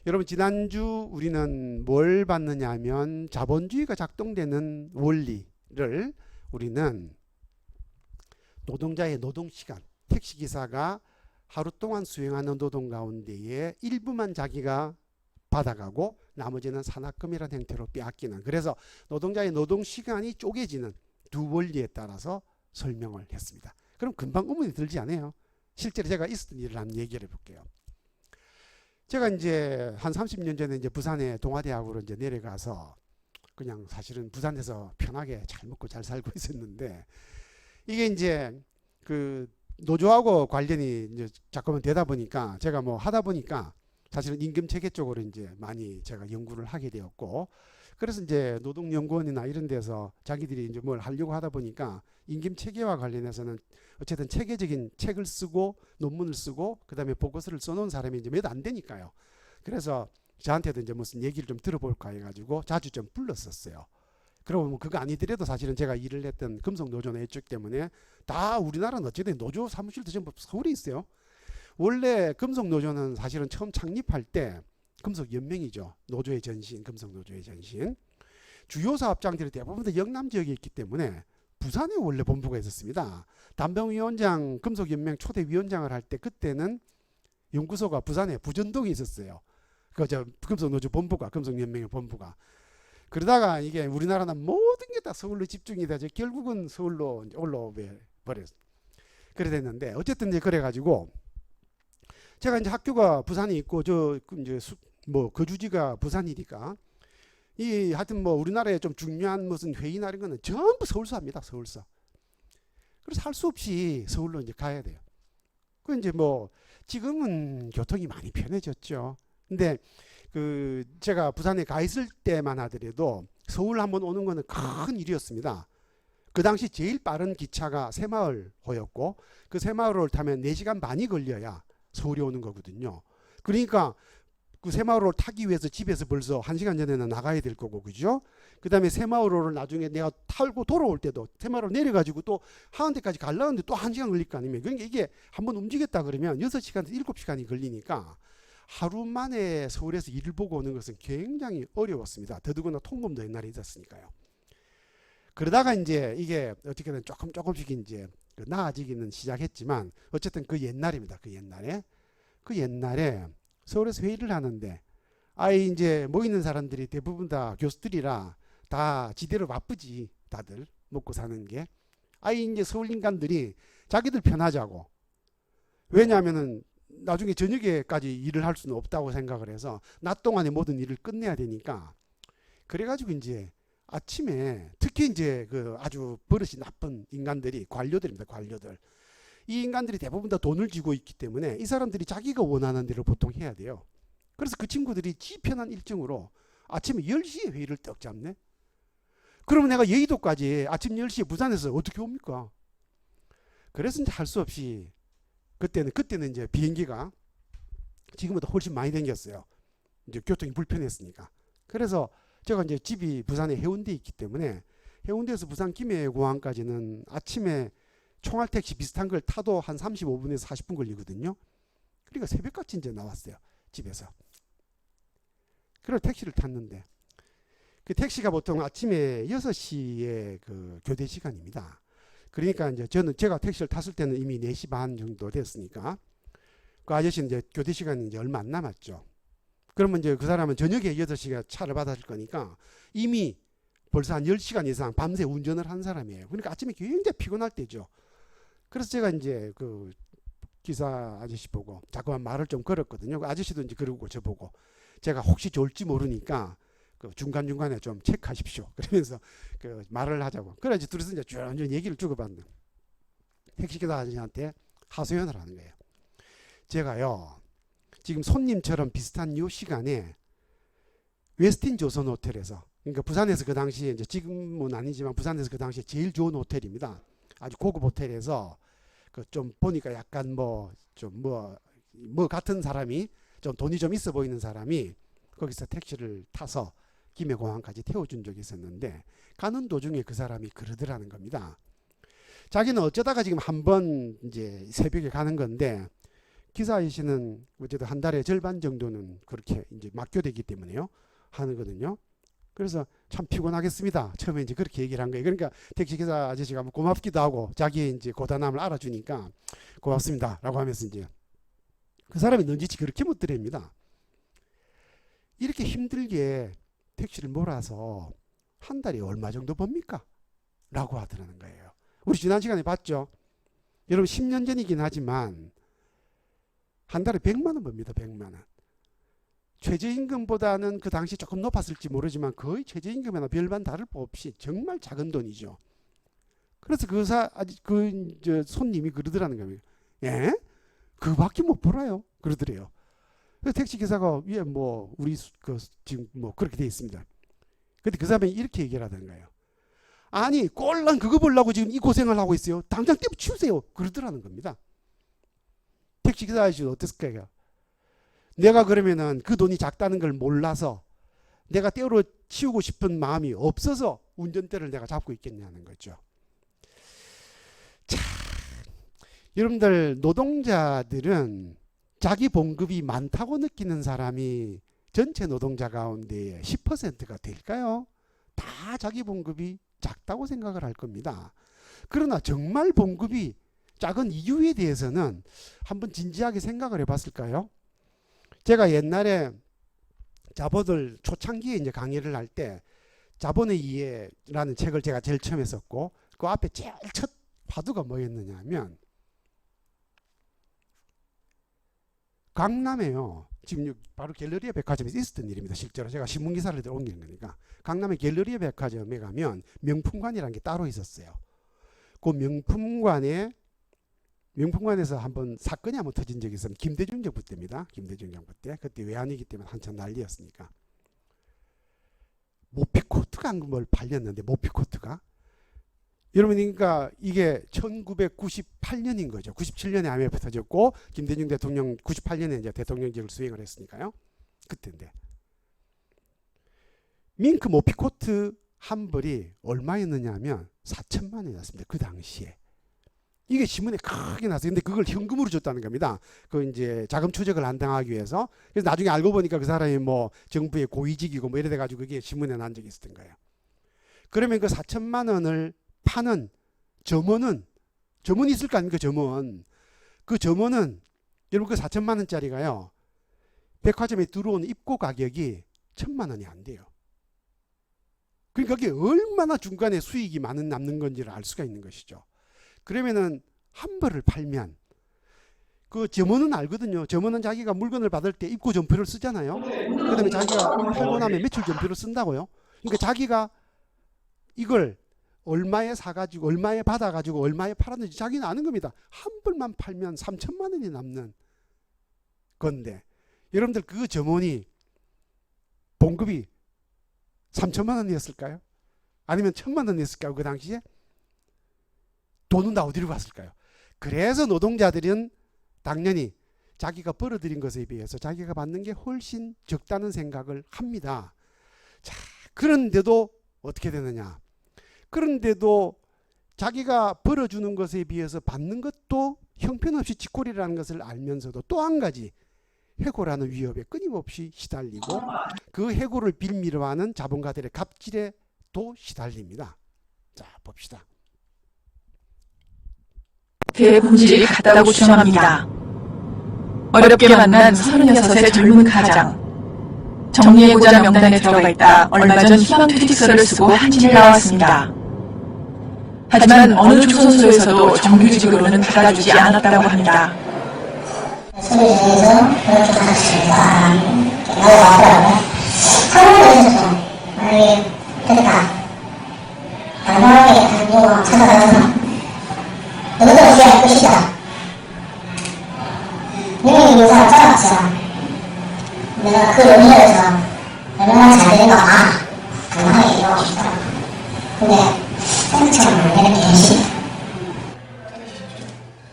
여러분 지난주 우리는 뭘 봤느냐 하면 자본주의가 작동되는 원리를 우리는 노동자의 노동시간, 택시기사가 하루 동안 수행하는 노동 가운데에 일부만 자기가 받아가고 나머지는 산학금이라는 형태로 빼앗기는, 그래서 노동자의 노동시간이 쪼개지는 두 원리에 따라서 설명을 했습니다. 그럼 금방 의문이 들지 않아요? 실제로 제가 있었던 일을 한번 얘기를 해볼게요. 제가 이제 한 30년 전에 이제 부산의 동아대학으로 이제 내려가서 그냥 사실은 부산에서 편하게 잘 먹고 잘 살고 있었는데, 이게 이제 그 노조하고 관련이 이제 자꾸만 되다 보니까 제가 뭐 하다 보니까 사실은 임금 체계 쪽으로 이제 많이 제가 연구를 하게 되었고, 그래서 이제 노동연구원이나 이런 데서 자기들이 이제 뭘 하려고 하다 보니까 임금 체계와 관련해서는 어쨌든 체계적인 책을 쓰고 논문을 쓰고 그다음에 보고서를 써놓은 사람이 이제 몇 안 되니까요. 그래서 저한테도 이제 무슨 얘기를 좀 들어볼까 해가지고 자주 좀 불렀었어요. 그러고 뭐 그거 아니더라도 사실은 제가 일을 했던 금속노조나 이쪽 때문에 다 우리나라는 어쨌든 노조 사무실도 전부 서울에 있어요. 원래 금속노조는 사실은 처음 창립할 때 금속연맹이죠. 노조의 전신, 금속노조의 전신. 주요 사업장들이 대부분 다 영남 지역에 있기 때문에 부산에 원래 본부가 있었습니다. 담병위원장, 금속연맹 초대 위원장을 할 때 그때는 연구소가 부산에 부전동에 있었어요. 그저 금속노조 본부가, 금속연맹의 본부가. 그러다가 이게 우리나라는 모든 게 다 서울로 집중이 돼서 결국은 서울로 올라와 버렸어요. 그래 됐는데 어쨌든 이제 그래가지고 제가 이제 학교가 부산에 있고 저 이제 뭐 거주지가 부산이니까 이 하여튼 뭐 우리나라에 좀 중요한 무슨 회의나 이런 거는 전부 서울서 합니다. 서울서. 그래서 할 수 없이 서울로 이제 가야 돼요. 그 이제 뭐 지금은 교통이 많이 편해졌죠. 근데 그 제가 부산에 가 있을 때만 하더라도 서울 한번 오는 거는 큰 일이었습니다. 그 당시 제일 빠른 기차가 새마을호였고 그 새마을호를 타면 4시간 반이 걸려야 서울에 오는 거거든요. 그러니까 그 새마을호를 타기 위해서 집에서 벌써 1시간 전에는 나가야 될 거고, 그죠? 그 다음에 새마을호를 나중에 내가 타고 돌아올 때도 새마을호 내려가지고 또 하는데까지 가려는데 또 1시간 걸릴 거 아닙니까? 그러니까 이게 한번 움직였다 그러면 6시간에서 7시간이 걸리니까 하루 만에 서울에서 일을 보고 오는 것은 굉장히 어려웠습니다. 더더구나 통금도 옛날에 있었으니까요. 그러다가 이제 이게 어떻게든 조금씩 이제 나아지기는 시작했지만 어쨌든 그 옛날입니다. 그 옛날에 서울에서 회의를 하는데 아이 이제 모이는 사람들이 대부분 다 교수들이라 다 지대로 바쁘지, 다들 먹고 사는 게. 아이 이제 서울 인간들이 자기들 편하자고, 왜냐하면은 나중에 저녁에까지 일을 할 수는 없다고 생각을 해서 낮 동안에 모든 일을 끝내야 되니까, 그래가지고 이제 아침에 특히 이제 그 아주 버릇이 나쁜 인간들이 관료들입니다. 관료들. 이 인간들이 대부분 다 돈을 쥐고 있기 때문에 이 사람들이 자기가 원하는 대로 보통 해야 돼요. 그래서 그 친구들이 지 편한 일정으로 아침에 10시에 회의를 떡 잡네. 그러면 내가 여의도까지 아침 10시에 부산에서 어떻게 옵니까? 그래서 이제 할 수 없이 그때는 이제 비행기가 지금보다 훨씬 많이 댕겼어요. 이제 교통이 불편했으니까. 그래서 제가 이제 집이 부산에 해운대에 있기 때문에 해운대에서 부산 김해공항까지는 아침에 총알택시 비슷한 걸 타도 한 35분에서 40분 걸리거든요. 그러니까 새벽같이 이제 나왔어요. 집에서. 그래서 택시를 탔는데 그 택시가 보통 아침에 6시에 그 교대 시간입니다. 그러니까 이제 제가 택시를 탔을 때는 이미 4시 반 정도 됐으니까 그 아저씨는 이제 교대 시간이 이제 얼마 안 남았죠. 그러면 이제 그 사람은 저녁에 8시가 차를 받아줄 거니까 이미 벌써 한 10시간 이상 밤새 운전을 한 사람이에요. 그러니까 아침에 굉장히 피곤할 때죠. 그래서 제가 이제 그 기사 아저씨 보고 자꾸만 말을 좀 걸었거든요. 그 아저씨도 이제 그러고 저보고 제가 혹시 좋을지 모르니까 그 중간중간에 좀 체크하십시오. 그러면서 그 말을 하자고. 그래 이제 둘이서 이제 쭉 얘기를 주고받는. 택시기사 아저씨한테 하소연을 하는 거예요. 제가요 지금 손님처럼 비슷한 요 시간에 웨스틴 조선 호텔에서, 그러니까 부산에서 그 당시에 이제 지금은 아니지만 부산에서 그 당시에 제일 좋은 호텔입니다. 아주 고급 호텔에서 그 좀 보니까 약간 뭐 같은 사람이 좀 돈이 좀 있어 보이는 사람이 거기서 택시를 타서 김해공항까지 태워준 적이 있었는데 가는 도중에 그 사람이 그러더라는 겁니다. 자기는 어쩌다가 지금 한번 이제 새벽에 가는 건데 기사 아저씨는 어쨌든 한 달에 절반 정도는 그렇게 이제 맡겨되기 때문에요. 하거든요. 그래서 참 피곤하겠습니다. 처음에 이제 그렇게 얘기를 한 거예요. 그러니까 택시기사 아저씨가 뭐 고맙기도 하고 자기의 이제 고단함을 알아주니까 고맙습니다. 라고 하면서 이제 그 사람이 넌지치 그렇게 못 드립니다. 이렇게 힘들게 택시를 몰아서 한 달에 얼마 정도 법니까? 라고 하더라는 거예요. 우리 지난 시간에 봤죠? 여러분 10년 전이긴 하지만 한 달에 100만 원 법니다. 100만 원. 최저임금보다는 그 당시 조금 높았을지 모르지만 거의 최저임금이나 별반 다를 바 없이 정말 작은 돈이죠. 그래서 그 손님이 그러더라는 거예요. 예? 그밖에 못 벌어요. 그러더래요. 그래서 택시기사가 예, 뭐 우리 지금 뭐 그렇게 돼 있습니다. 근데 그 사람이 이렇게 얘기를 하는 거예요. 아니 꼴랑 그거 보려고 지금 이 고생을 하고 있어요. 당장 떼부치우세요. 그러더라는 겁니다. 택시기사 아저씨 어땠을까요? 내가 그러면은 그 돈이 작다는 걸 몰라서 내가 떼어 치우고 싶은 마음이 없어서 운전대를 내가 잡고 있겠냐는 거죠. 자, 여러분들 노동자들은 자기 봉급이 많다고 느끼는 사람이 전체 노동자 가운데 10%가 될까요? 다 자기 봉급이 작다고 생각을 할 겁니다. 그러나 정말 봉급이 작은 이유에 대해서는 한번 진지하게 생각을 해봤을까요? 제가 옛날에 자본을 초창기에 이제 강의를 할 때 자본의 이해라는 책을 제가 제일 처음 했었고 그 앞에 제일 첫 화두가 뭐였느냐 하면 강남에요. 지금 바로 갤러리아 백화점에서 있었던 일입니다. 실제로 제가 신문기사를 옮기는 거니까. 강남의 갤러리아 백화점에 가면 명품관이라는 게 따로 있었어요. 그 명품관에서 한번 사건이 한번 터진 적이 있었는데 김대중 정부 때입니다. 김대중 정부 때. 그때 외환위기 때문에 한참 난리였으니까. 모피코트가 한 걸 팔렸는데 모피코트가. 여러분 그러니까 이게 1998년인 거죠. 97년에 IMF 터졌고 김대중 대통령 98년에 이제 대통령직을 수행을 했으니까요. 그때인데. 밍크 모피코트 한 벌이 얼마였느냐 하면 4천만 원이었습니다. 그 당시에. 이게 신문에 크게 나서 근데 그걸 현금으로 줬다는 겁니다. 그 이제 자금 추적을 안 당하기 위해서. 그래서 나중에 알고 보니까 그 사람이 뭐 정부의 고위직이고 뭐 이래 돼 가지고 그게 신문에 난 적이 있었던 거예요. 그러면 그 4천만 원을 파는 점원이 있을 거 아닙니까? 점원. 그 점원은 여러분 그 4천만 원짜리가요. 백화점에 들어온 입고 가격이 1,000만 원이 안 돼요. 그러니까 그게 얼마나 중간에 수익이 남는 건지를 알 수가 있는 것이죠. 그러면은 한 벌을 팔면 그 점원은 알거든요. 점원은 자기가 물건을 받을 때 입고 전표를 쓰잖아요. 그 다음에 자기가 팔고 나면 매출 전표를 쓴다고요. 그러니까 자기가 이걸 얼마에 사가지고 얼마에 받아가지고 얼마에 팔았는지 자기는 아는 겁니다. 한 벌만 팔면 3천만 원이 남는 건데 여러분들 그 점원이 봉급이 3천만 원이었을까요? 아니면 1,000만 원이었을까요? 그 당시에? 돈은 다 어디로 갔을까요? 그래서 노동자들은 당연히 자기가 벌어들인 것에 비해서 자기가 받는 게 훨씬 적다는 생각을 합니다. 자, 그런데도 어떻게 되느냐? 그런데도 자기가 벌어주는 것에 비해서 받는 것도 형편없이 쥐꼬리라는 것을 알면서도 또 한 가지 해고라는 위협에 끊임없이 시달리고 그 해고를 빌미로 하는 자본가들의 갑질에 또 시달립니다. 자, 봅시다. 대본질이 같다고 주장합니다. 어렵게 만난 36의 젊은 가장. 정리해보자 명단에 들어가 있다 얼마 전 희망퇴직서를 쓰고 한진을 나왔습니다. 하지만 어느 조선소에서도 정규직으로는 받아주지 않았다고 합니다. 소리에서 그런 조사했습니다. 나도 나더라고요. 사람들에서 만약에 되겠다. 단호하게 한국어 찾아가서 너희들 어떻게 할 것이다. 명예의 인사를 짜놨어. 내가 그 연결해서 얼마나 잘 되는가 봐. 단호하게 얘기하고 싶다. 근데 생각처럼 안 되는 게 현실이다.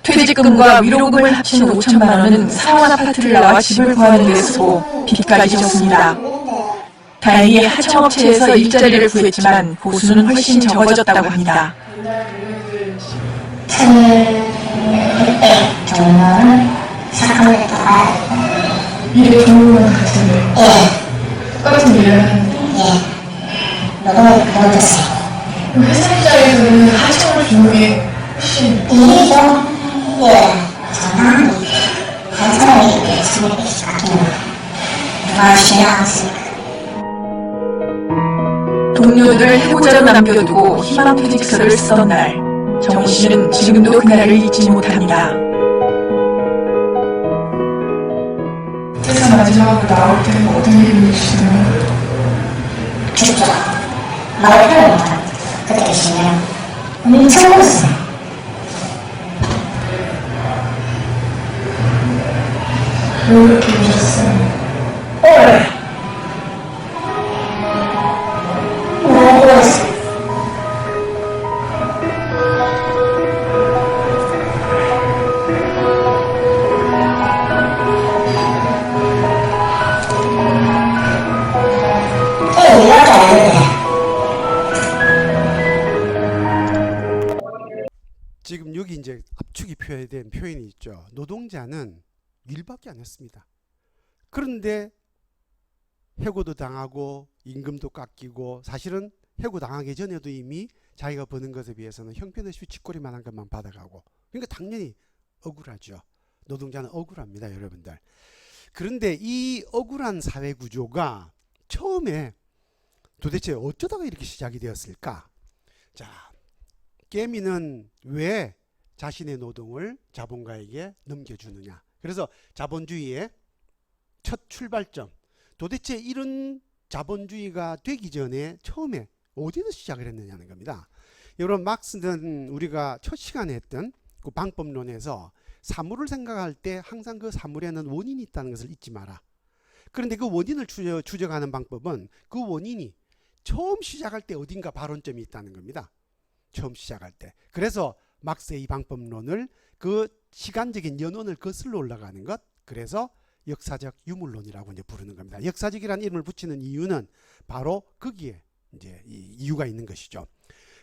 퇴직금과 위로금을 합친 5천만 원은 상원 아파트를 나와 집을 구하는 데 쓰고 빚까지 졌습니다. 다행히 하청업체에서 일자리를 구했지만 보수는 훨씬 적어졌다고 합니다. 1,600 정도는 착한 걸 봐야 미래 좋은 것 같은데 예, 똑같은 일을 하는데 예. 노동을 그만뒀어요. 그 회사 입장에서는 하청을 주는 게 훨씬 일이 좀, 예, 장난이 한 사람이 이렇게 참여를 바뀌는 누가 쉬냐 않습니까? 동료들을 해고자로 남겨두고 희망퇴직서를 쓰던 날 정호 씨는 지금도 그날을 잊지 못합니다. 회사 마지막으로 나올 때 어떤 얘기를 해주시나요? 죽죠. 말을 표현 못하는 그때 계시면 엄청 울었어요. 왜 그렇게 우셨어요? 너무 울었어요. 이렇게 알는데 지금 여기 이제 압축이 표현된 표현이 있죠. 노동자는 일밖에 안 했습니다. 그런데 해고도 당하고 임금도 깎이고 사실은 해고 당하기 전에도 이미 자기가 버는 것에 비해서는 형편없이 쥐꼬리만한 것만 받아가고 그러니까 당연히 억울하죠. 노동자는 억울합니다, 여러분들. 그런데 이 억울한 사회 구조가 처음에 도대체 어쩌다가 이렇게 시작이 되었을까? 자, 깨미는 왜 자신의 노동을 자본가에게 넘겨주느냐? 그래서 자본주의의 첫 출발점, 도대체 이런 자본주의가 되기 전에 처음에 어디서 시작을 했느냐는 겁니다. 여러분, 막스는 우리가 첫 시간에 했던 그 방법론에서 사물을 생각할 때 항상 그 사물에는 원인이 있다는 것을 잊지 마라. 그런데 그 원인을 추적하는 방법은 그 원인이 처음 시작할 때 어딘가 발원점이 있다는 겁니다. 처음 시작할 때. 그래서 막스의 이 방법론을 그 시간적인 연원을 거슬러 올라가는 것, 그래서 역사적 유물론이라고 이제 부르는 겁니다. 역사적이라는 이름을 붙이는 이유는 바로 거기에 이제 이유가 있는 것이죠.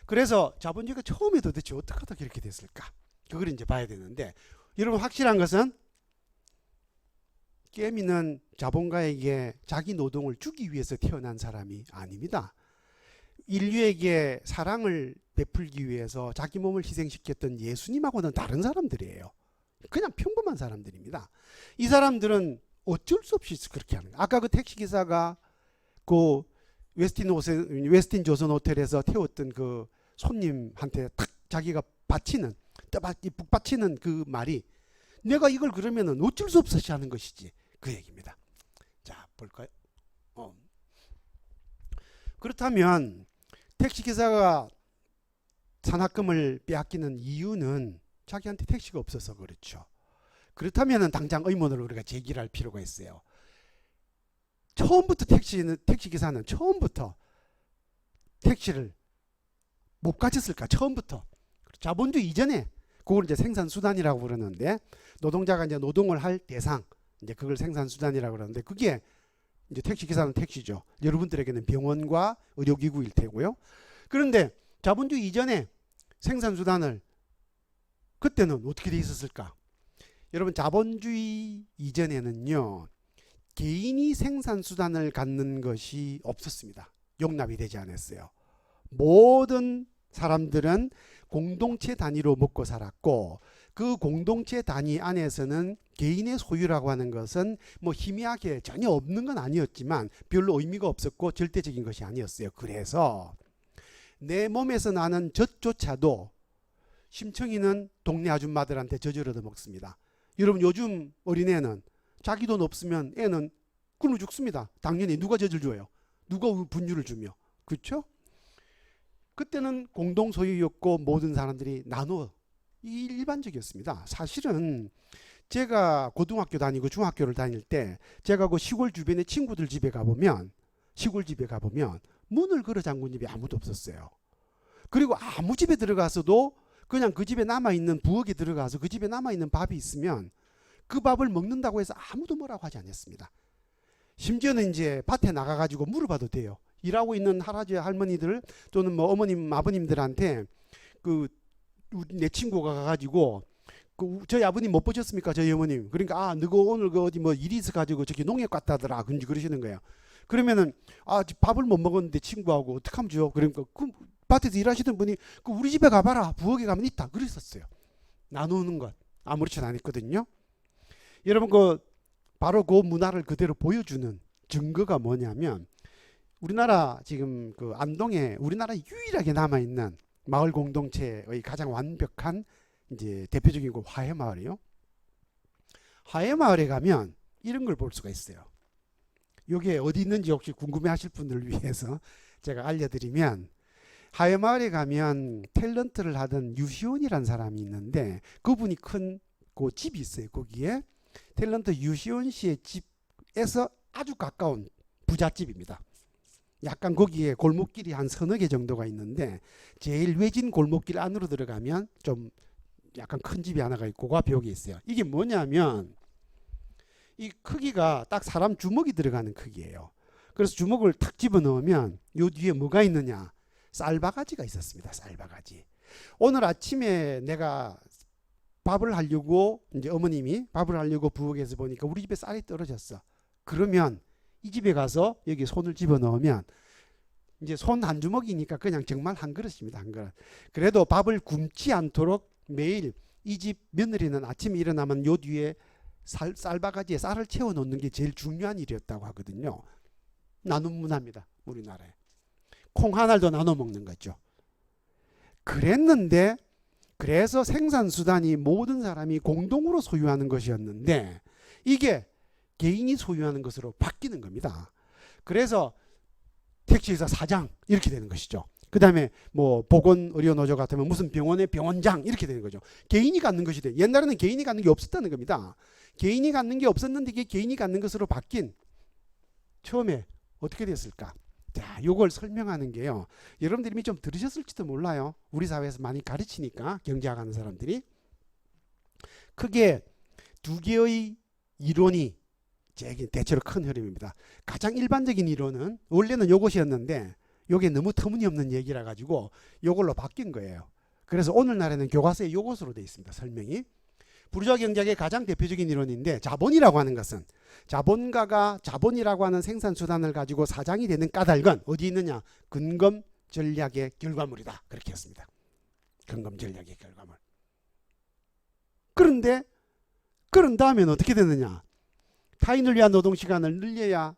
그래서 자본주의가 처음에 도대체 어떻게 하다 이렇게 됐을까? 그걸 이제 봐야 되는데, 여러분 확실한 것은 깨미는 자본가에게 자기 노동을 주기 위해서 태어난 사람이 아닙니다. 인류에게 사랑을 베풀기 위해서 자기 몸을 희생시켰던 예수님하고는 다른 사람들이에요. 그냥 평범한 사람들입니다. 이 사람들은 어쩔 수 없이 그렇게 하는 거예요. 아까 그 택시기사가 그 웨스틴 조선 호텔에서 태웠던 그 손님한테 탁 자기가 북받치는 그 말이 내가 이걸 그러면은 어쩔 수 없이 하는 것이지, 그 얘기입니다. 자, 볼까요? 그렇다면 택시기사가 산학금을 빼앗기는 이유는 자기한테 택시가 없어서 그렇죠. 그렇다면 당장 의문을 우리가 제기할 필요가 있어요. 처음부터 택시기사는 처음부터 택시를 못 가졌을까? 처음부터. 자본주의 이전에 그걸 이제 생산수단이라고 그러는데, 노동자가 이제 노동을 할 대상, 이제 그걸 생산수단이라고 그러는데, 그게 이제 택시기사는 택시죠. 여러분들에게는 병원과 의료기구일 테고요. 그런데 자본주의 이전에 생산수단을 그때는 어떻게 돼 있었을까? 여러분, 자본주의 이전에는요, 개인이 생산수단을 갖는 것이 없었습니다. 용납이 되지 않았어요. 모든 사람들은 공동체 단위로 먹고 살았고, 그 공동체 단위 안에서는 개인의 소유라고 하는 것은 뭐 희미하게 전혀 없는 건 아니었지만 별로 의미가 없었고 절대적인 것이 아니었어요. 그래서 내 몸에서 나는 젖조차도 심청이는 동네 아줌마들한테 젖을 얻어 먹습니다. 여러분, 요즘 어린애는 자기 돈 없으면 애는 굶어 죽습니다. 당연히 누가 젖을 줘요? 누가 분유를 주며. 그렇죠? 그때는 공동 소유였고 모든 사람들이 나눠, 이 일반적이었습니다. 사실은 제가 고등학교 다니고 중학교를 다닐 때 제가 그 시골 주변에 친구들 집에 가보면, 시골 집에 가보면 문을 걸어 잠근 집이 아무도 없었어요. 그리고 아무 집에 들어가서도 그냥 그 집에 남아있는 부엌에 들어가서 그 집에 남아있는 밥이 있으면 그 밥을 먹는다고 해서 아무도 뭐라고 하지 않았습니다. 심지어는 이제 밭에 나가가지고 물어봐도 돼요. 일하고 있는 할아버지 할머니들 또는 뭐 어머님 아버님들한테 그 내 친구가 가가지고 저희 아버님 못 보셨습니까? 저희 어머님. 그러니까 너거 오늘 그 어디 뭐 일이 있어 가지고 저기 농협 갔다더라. 그러시는 거예요. 그러면은 밥을 못 먹었는데 친구하고 어떡하면 줘요? 그러니까 그 밭에서 일하시던 분이 우리 집에 가봐라. 부엌에 가면 있다. 그랬었어요. 나누는 것 아무렇지도 않았거든요. 여러분 바로 그 문화를 그대로 보여주는 증거가 뭐냐면 우리나라 지금 안동에 우리나라 유일하게 남아 있는 마을 공동체의 가장 완벽한 이제 대표적인 거 화해마을이요. 화해마을에 가면 이런 걸 볼 수가 있어요. 이게 어디 있는지 혹시 궁금해하실 분들을 위해서 제가 알려드리면 화해마을에 가면 탤런트를 하던 유시온이라는 사람이 있는데 그분이 큰 그 집이 있어요. 거기에 탤런트 유시온 씨의 집에서 아주 가까운 부잣집입니다. 약간 거기에 골목길이 한 서너 개 정도가 있는데 제일 외진 골목길 안으로 들어가면 좀 약간 큰 집이 하나가 있고 그 앞에 여기 있어요. 이게 뭐냐면 이 크기가 딱 사람 주먹이 들어가는 크기예요. 그래서 주먹을 탁 집어넣으면 요 뒤에 뭐가 있느냐, 쌀바가지가 있었습니다. 쌀바가지. 오늘 아침에 내가 밥을 하려고 이제 어머님이 밥을 하려고 부엌에서 보니까 우리 집에 쌀이 떨어졌어. 그러면 이 집에 가서 여기 손을 집어넣으면 이제 손 한 주먹이니까 그냥 정말 한 그릇입니다. 한 그릇. 그래도 밥을 굶지 않도록 매일 이 집 며느리는 아침에 일어나면 요 뒤에 쌀바가지에 쌀을 채워 놓는 게 제일 중요한 일이었다고 하거든요. 나눔 문화입니다. 우리나라에. 콩 한 알도 나눠 먹는 거죠. 그랬는데 그래서 생산수단이 모든 사람이 공동으로 소유하는 것이었는데 이게 개인이 소유하는 것으로 바뀌는 겁니다. 그래서 택시회사 사장 이렇게 되는 것이죠. 그 다음에 뭐 보건의료노조 같으면 무슨 병원의 병원장 이렇게 되는 거죠. 개인이 갖는 것이 돼. 옛날에는 개인이 갖는 게 없었다는 겁니다. 개인이 갖는 게 없었는데 이게 개인이 갖는 것으로 바뀐 처음에 어떻게 됐을까? 자, 요걸 설명하는 게요. 여러분들이 이미 좀 들으셨을지도 몰라요. 우리 사회에서 많이 가르치니까 경제학 하는 사람들이 크게 두 개의 이론이 대체로 큰 흐름입니다. 가장 일반적인 이론은 원래는 요것이었는데 요게 너무 터무니없는 얘기라 가지고 요걸로 바뀐 거예요. 그래서 오늘날에는 교과서에 요것으로 되어 있습니다. 설명이. 부르주아 경제학의 가장 대표적인 이론인데 자본이라고 하는 것은 자본가가 자본이라고 하는 생산수단을 가지고 사장이 되는 까닭은 어디 있느냐? 근검 전략의 결과물이다. 그렇게 했습니다. 근검 전략의 결과물. 그런데 그런 다음에는 어떻게 되느냐? 타인을 위한 노동시간을 늘려야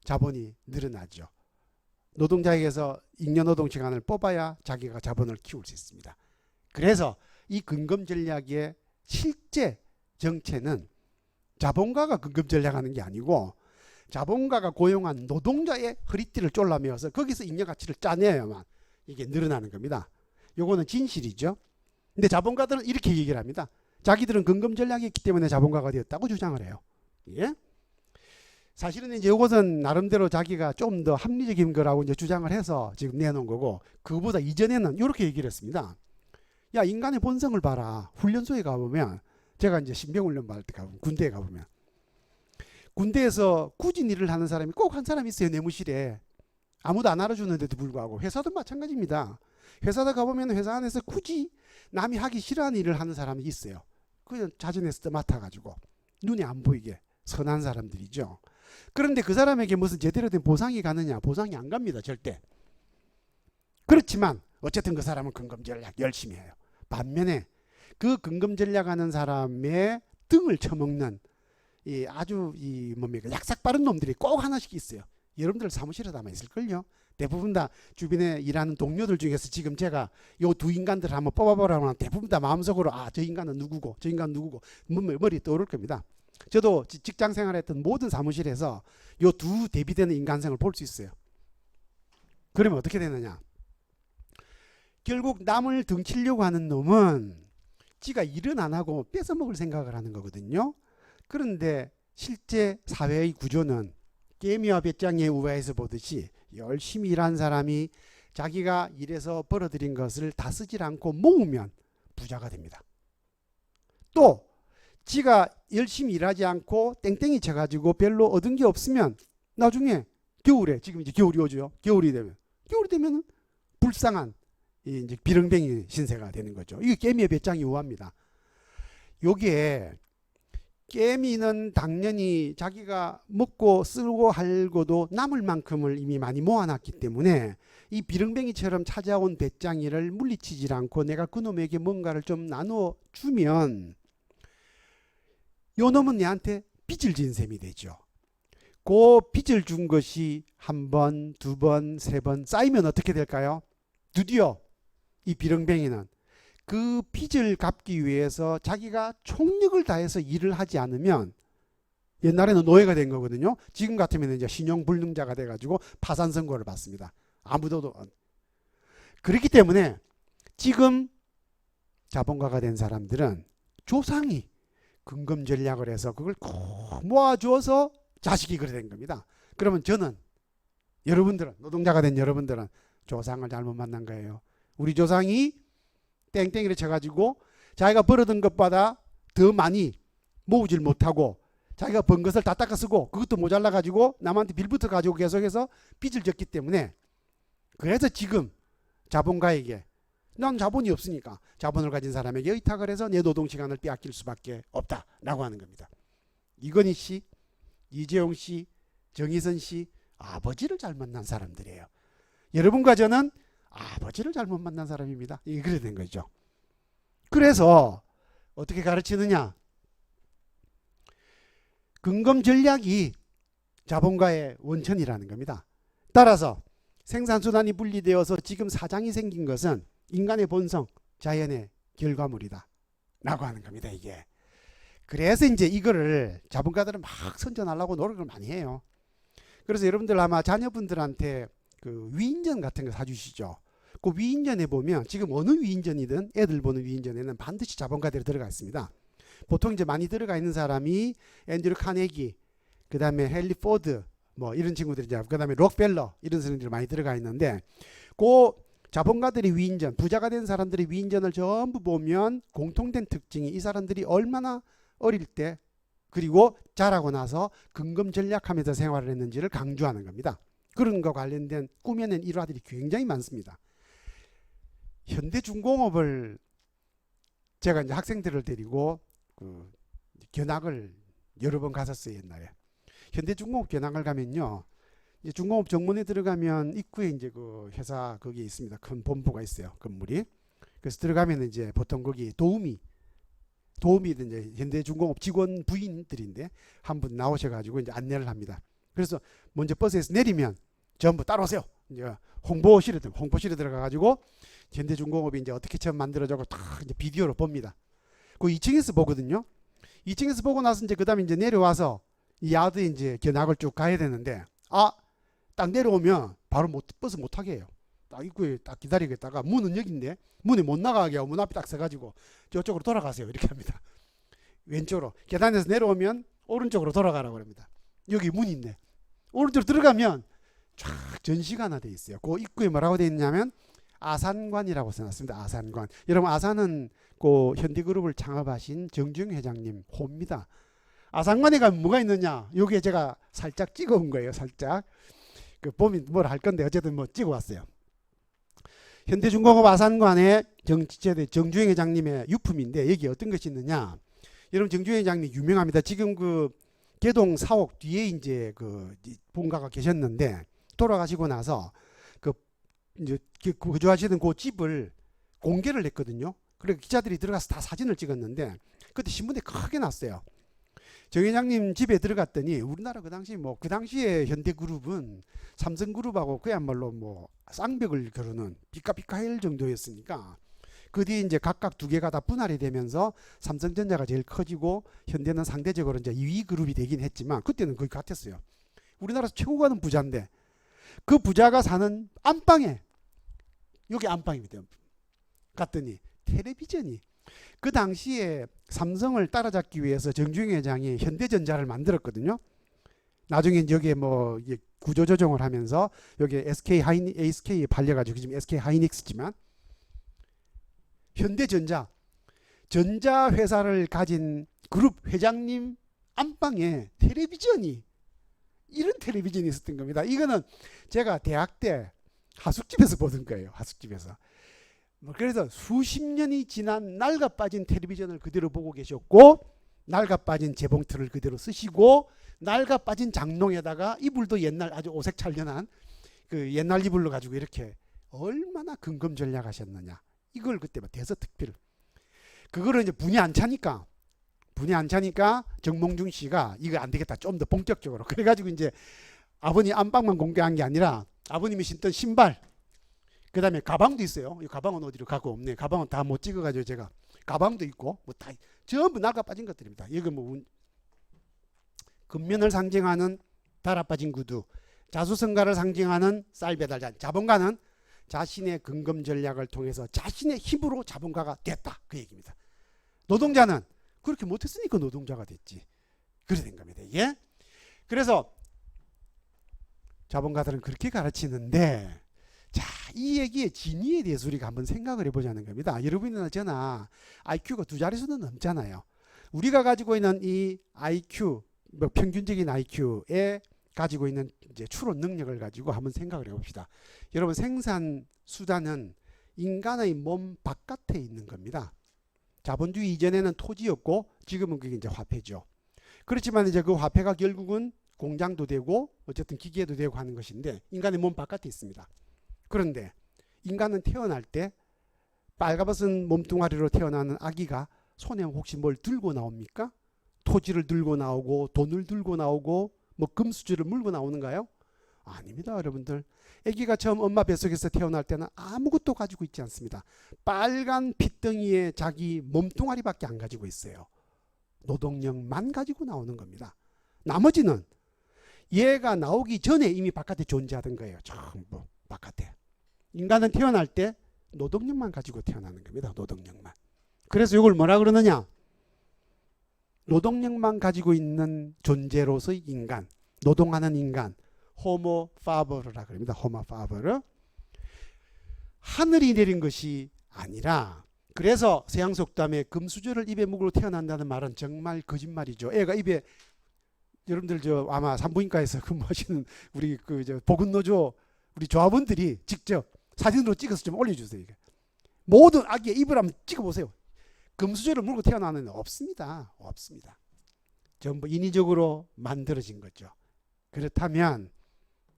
자본이 늘어나죠. 노동자에게서 잉여노동시간을 뽑아야 자기가 자본을 키울 수 있습니다. 그래서 이 근검 전략의 실제 정체는 자본가가 근검 전략하는 게 아니고 자본가가 고용한 노동자의 허리띠를 졸라매어서 거기서 잉여가치를 짜내야만 이게 늘어나는 겁니다. 요거는 진실이죠. 근데 자본가들은 이렇게 얘기를 합니다. 자기들은 근검 전략이 있기 때문에 자본가가 되었다고 주장을 해요. 예? 사실은 이제 이것은 나름대로 자기가 좀 더 합리적인 거라고 이제 주장을 해서 지금 내놓은 거고 그거보다 이전에는 이렇게 얘기를 했습니다. 야, 인간의 본성을 봐라. 훈련소에 가보면 제가 이제 신병훈련 받을 때 가보면 군대에 가보면 군대에서 꾸준 일을 하는 사람이 꼭 한 사람 있어요. 내무실에. 아무도 안 알아주는데도 불구하고 회사도 마찬가지입니다. 회사도 가보면 회사 안에서 굳이 남이 하기 싫어하는 일을 하는 사람이 있어요. 그냥 자진해서 맡아가지고 눈에 안 보이게 선한 사람들이죠. 그런데 그 사람에게 무슨 제대로 된 보상이 가느냐? 보상이 안 갑니다. 절대. 그렇지만 어쨌든 그 사람은 근검 전략 열심히 해요. 반면에 그 근검 전략하는 사람의 등을 쳐먹는 아주 뭡니까 약삭 빠른 놈들이 꼭 하나씩 있어요. 여러분들 사무실에 아마 있을걸요. 대부분 다 주변에 일하는 동료들 중에서 지금 제가 요 두 인간들 한번 뽑아보라면 대부분 다 마음속으로 저 인간은 누구고 저 인간은 누구고 머리에 떠오를 겁니다. 저도 직장 생활했던 모든 사무실에서 요 두 대비되는 인간성을 볼 수 있어요. 그러면 어떻게 되느냐? 결국 남을 등치려고 하는 놈은 지가 일은 안 하고 뺏어먹을 생각을 하는 거거든요. 그런데 실제 사회의 구조는 깨미와 배짱의 우화에서 보듯이 열심히 일한 사람이 자기가 일해서 벌어들인 것을 다 쓰질 않고 모으면 부자가 됩니다. 또 지가 열심히 일하지 않고 땡땡이 쳐가지고 별로 얻은 게 없으면 나중에 겨울에 지금 이제 겨울이 오죠. 겨울이 되면은 불쌍한 이제 비렁뱅이 신세가 되는 거죠. 이게 깨미의 배짱이 우화입니다. 요게 깨미는 당연히 자기가 먹고 쓰고 할고도 남을 만큼을 이미 많이 모아놨기 때문에 이 비릉뱅이처럼 찾아온 배짱이를 물리치질 않고 내가 그놈에게 뭔가를 좀 나눠주면 요 놈은 내한테 빚을 진 셈이 되죠. 그 빚을 준 것이 한 번, 두 번, 세 번 쌓이면 어떻게 될까요? 드디어 이 비릉뱅이는 그 빚을 갚기 위해서 자기가 총력을 다해서 일을 하지 않으면, 옛날에는 노예가 된 거거든요. 지금 같으면 이제 신용불능자가 돼가지고 파산 선고를 받습니다. 아무도. 그렇기 때문에 지금 자본가가 된 사람들은 조상이 근검 전략을 해서 그걸 꼭 모아줘서 자식이 그래 된 겁니다. 그러면 저는, 여러분들은, 노동자가 된 여러분들은 조상을 잘못 만난 거예요. 우리 조상이 땡땡이를 쳐가지고 자기가 벌어둔 것보다 더 많이 모으질 못하고 자기가 번 것을 다 닦아 쓰고 그것도 모자라가지고 남한테 빌부터 가지고 계속해서 빚을 졌기 때문에, 그래서 지금 자본가에게, 난 자본이 없으니까 자본을 가진 사람에게 의탁을 해서 내 노동시간을 빼앗길 수밖에 없다라고 하는 겁니다. 이건희 씨, 이재용 씨, 정의선 씨, 아버지를 잘 만난 사람들이에요. 여러분과 저는 아버지를 잘못 만난 사람입니다. 이게 그래 된 거죠. 그래서 어떻게 가르치느냐? 근검 전략이 자본가의 원천이라는 겁니다. 따라서 생산수단이 분리되어서 지금 사장이 생긴 것은 인간의 본성, 자연의 결과물이다 라고 하는 겁니다. 이게. 그래서 이제 이거를 자본가들은 막 선전하려고 노력을 많이 해요. 그래서 여러분들 아마 자녀분들한테 그 위인전 같은 거 사주시죠. 그 위인전에 보면 지금 어느 위인전이든 애들 보는 위인전에는 반드시 자본가들이 들어가 있습니다. 보통 이제 많이 들어가 있는 사람이 앤드류 카네기, 그 다음에 헨리 포드, 뭐 이런 친구들이죠. 그 다음에 록펠러, 이런 사람들이 많이 들어가 있는데, 그 자본가들의 위인전, 부자가 된 사람들의 위인전을 전부 보면 공통된 특징이 이 사람들이 얼마나 어릴 때 그리고 자라고 나서 근검 전략하면서 생활을 했는지를 강조하는 겁니다. 그런 거 관련된 꾸며낸 일화들이 굉장히 많습니다. 현대중공업을 제가 이제 학생들을 데리고 그 견학을 여러 번 갔었어요. 옛날에 현대중공업 견학을 가면요, 이제 중공업 정문에 들어가면 입구에 이제 그 회사 거기 있습니다. 큰 본부가 있어요. 건물이. 그래서 들어가면 이제 보통 거기 도우미 이제 현대중공업 직원 부인들인데 한 분 나오셔가지고 이제 안내를 합니다. 그래서 먼저 버스에서 내리면 전부 따라오세요. 이제 홍보실에 들어가가지고 현대중공업이 이제 어떻게 처음 만들어져고 딱 이제 비디오로 봅니다. 그 2층에서 보거든요. 2층에서 보고 나서 이제 그다음에 이제 내려와서 이 야드에 이제 견학을 쭉 가야 되는데, 딱 내려오면 바로 버스 못 타게 해요. 딱 입구에 딱 기다리겠다가 문은 여기인데 문에 못 나가게 하고 문 앞에 딱 서가지고 저쪽으로 돌아가세요 이렇게 합니다. 왼쪽으로 계단에서 내려오면 오른쪽으로 돌아가라고 합니다. 여기 문이 있네. 오른쪽으로 들어가면 쫙 전시가 하나 돼 있어요. 그 입구에 뭐라고 돼 있냐면 아산관이라고 써놨습니다. 아산관. 여러분, 아산은 그 현대그룹을 창업하신 정주영 회장님 호입니다. 아산관에 가면 뭐가 있느냐? 요게 제가 살짝 찍어온 거예요. 살짝 그 보면 뭘 할 건데 어쨌든 뭐 찍어왔어요. 현대중공업 아산관의 정주영 회장님의 유품인데, 여기 어떤 것이 있느냐? 여러분, 정주영 회장님 유명합니다. 지금 그 개동 사옥 뒤에 이제 그 본가가 계셨는데 돌아가시고 나서 그 이제 거주하시던 그 집을 공개를 했거든요. 그래서 기자들이 들어가서 다 사진을 찍었는데 그때 신문에 크게 났어요. 정 회장님 집에 들어갔더니 우리나라 그 당시에 현대그룹은 삼성그룹하고 그야말로 뭐 쌍벽을 겨루는 비카비카일 정도였으니까, 그 뒤에 이제 각각 두 개가 다 분할이 되면서 삼성전자가 제일 커지고 현대는 상대적으로 이제 2위 그룹이 되긴 했지만 그때는 거의 같았어요. 우리나라에서 최고 가는 부자인데 그 부자가 사는 안방에, 여기 안방입니다. 갔더니 텔레비전이, 그 당시에 삼성을 따라잡기 위해서 정주영 회장이 현대전자를 만들었거든요. 나중에 여기에 뭐 구조조정을 하면서 여기 SK에 팔려가지고 지금 SK하이닉스지만, 현대전자 전자회사를 가진 그룹 회장님 안방에 텔레비전이, 이런 텔레비전이 있었던 겁니다. 이거는 제가 대학 때 하숙집에서 보던 거예요. 하숙집에서. 뭐 그래서 수십 년이 지난 낡아 빠진 텔레비전을 그대로 보고 계셨고, 낡아 빠진 재봉틀을 그대로 쓰시고, 낡아 빠진 장롱에다가 이불도 옛날 아주 오색 찬련한 그 옛날 이불로 가지고 이렇게 얼마나 근검 전략하셨느냐. 이걸 그때 막 대서특필. 그거를 이제 분이 안 차니까 정몽준 씨가 이거 안 되겠다. 좀 더 본격적으로. 그래가지고 이제 아버님 안방만 공개한 게 아니라 아버님이 신던 신발, 그 다음에 가방도 있어요. 이 가방은 어디로 가고 없네. 가방은 다 못 찍어가지고 제가 가방도 있고 뭐 다 전부 나가 빠진 것들입니다. 이거 뭐 근면을 상징하는 달아 빠진 구두, 자수성가를 상징하는 쌀 배달자, 자본가는 자신의 근검 전략을 통해서 자신의 힘으로 자본가가 됐다. 그 얘기입니다. 노동자는 그렇게 못했으니까 노동자가 됐지. 그래 된 겁니다. 예? 그래서 자본가들은 그렇게 가르치는데, 자, 이 얘기의 진위에 대해서 우리가 한번 생각을 해보자는 겁니다. 여러분이나 저나 IQ가 두 자릿수는 넘잖아요. 우리가 가지고 있는 이 IQ, 뭐 평균적인 IQ에 가지고 있는 이제 추론 능력을 가지고 한번 생각을 해봅시다. 여러분, 생산 수단은 인간의 몸 바깥에 있는 겁니다. 자본주의 이전에는 토지였고 지금은 그게 이제 화폐죠. 그렇지만 이제 그 화폐가 결국은 공장도 되고 어쨌든 기계도 되고 하는 것인데 인간의 몸 바깥에 있습니다. 그런데 인간은 태어날 때 빨가벗은 몸뚱아리로 태어나는 아기가 손에 혹시 뭘 들고 나옵니까? 토지를 들고 나오고 돈을 들고 나오고 뭐 금수저를 물고 나오는가요? 아닙니다, 여러분들. 아기가 처음 엄마 뱃속에서 태어날 때는 아무것도 가지고 있지 않습니다. 빨간 핏덩이에 자기 몸뚱아리밖에 안 가지고 있어요. 노동력만 가지고 나오는 겁니다. 나머지는 얘가 나오기 전에 이미 바깥에 존재하던 거예요. 전부 바깥에. 인간은 태어날 때 노동력만 가지고 태어나는 겁니다. 노동력만. 그래서 이걸 뭐라 그러느냐? 노동력만 가지고 있는 존재로서의 인간, 노동하는 인간, 호모 파버르라 그럽니다. 호모 파버르. 하늘이 내린 것이 아니라, 그래서 서양속담에 금수저를 입에 묵으로 태어난다는 말은 정말 거짓말이죠. 애가 입에, 여러분들 저 아마 산부인과에서 근무하시는 우리 그 저 보건노조 우리 조합원들이 직접 사진으로 찍어서 좀 올려주세요. 이게. 모든 아기의 입을 한번 찍어보세요. 금수저를 물고 태어나는 없습니다. 없습니다. 전부 인위적으로 만들어진 거죠. 그렇다면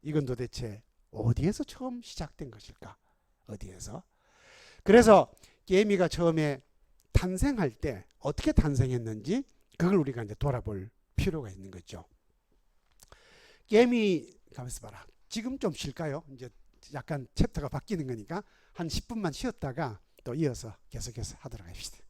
이건 도대체 어디에서 처음 시작된 것일까? 어디에서? 그래서 개미가 처음에 탄생할 때 어떻게 탄생했는지 그걸 우리가 이제 돌아볼 필요가 있는 거죠. 개미, 가만있어 봐라. 지금 좀 쉴까요? 이제 약간 챕터가 바뀌는 거니까 한 10분만 쉬었다가 또 이어서 계속해서 하도록 합시다.